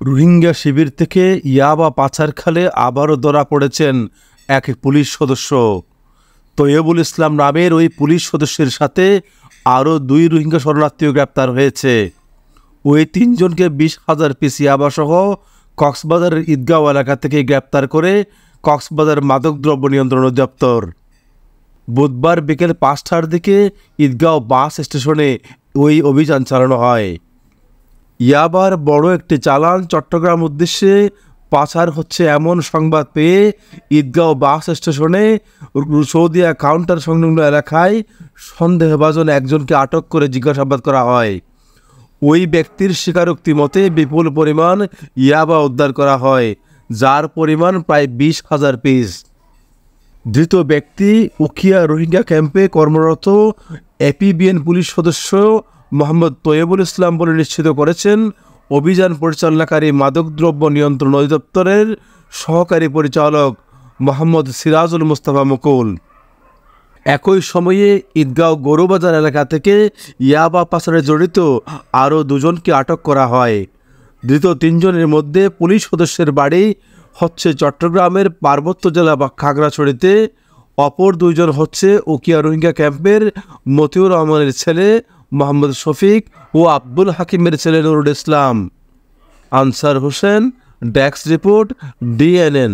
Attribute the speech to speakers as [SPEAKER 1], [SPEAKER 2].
[SPEAKER 1] রোহিঙ্গা শিবির থেকে ইয়াবা পাচারখালে আবারও ধরা পড়েছেন এক পুলিশ সদস্য। তৈয়বুল ইসলাম নামের ওই পুলিশ সদস্যের সাথে আরও 2 রোহিঙ্গা শরণার্থীও গ্রেপ্তার হয়েছে। ওই 3 জনকে 20,000 পিস ইয়াবাসহ কক্সবাজারের ঈদগাঁও এলাকা থেকে গ্রেপ্তার করে কক্সবাজার মাদকদ্রব্য নিয়ন্ত্রণ অধিদপ্তর। বুধবার বিকেল 5টার দিকে ঈদগাঁও বাস স্টেশনে ওই অভিযান চালানো হয়। ইয়াবার বড় একটি চালান চট্টগ্রাম উদ্দেশ্যে পাচার হচ্ছে এমন সংবাদ পেয়ে ঈদগাঁও বাস স্টেশনে সৌদিয়া কাউন্টার সংলগ্ন এলাকায় সন্দেহভাজন একজনকে আটক করে জিজ্ঞাসাবাদ করা হয়। ওই ব্যক্তির স্বীকারোক্তি মতে বিপুল পরিমাণ ইয়াবা উদ্ধার করা হয়, যার পরিমাণ প্রায় 20,000 পিস। ধৃত ব্যক্তি উখিয়া রোহিঙ্গা ক্যাম্পে কর্মরত এপিবিএন পুলিশ সদস্য মোহাম্মদ তৈয়বুল ইসলাম বলে নিশ্চিত করেছেন অভিযান পরিচালনাকারী মাদকদ্রব্য নিয়ন্ত্রণ অধিদপ্তরের সহকারী পরিচালক মোহাম্মদ সিরাজুল মুস্তাফা মুকুল। একই সময়ে ঈদগাঁও গরুবাজার এলাকা থেকে ইয়াবা পাচারে জড়িত আরও 2 জনকে আটক করা হয়। ধৃত 3 জনের মধ্যে পুলিশ সদস্যের বাড়ি হচ্ছে চট্টগ্রামের পার্বত্য জেলা বা খাগড়াছড়িতে, অপর 2 জন হচ্ছে উখিয়া রোহিঙ্গা ক্যাম্পের মতিউর রহমানের ছেলে মোহাম্মদ শফিক ও আব্দুল হাকিমের ছেলে Nurul Islam. Ansar Hossain, desk report, DNN.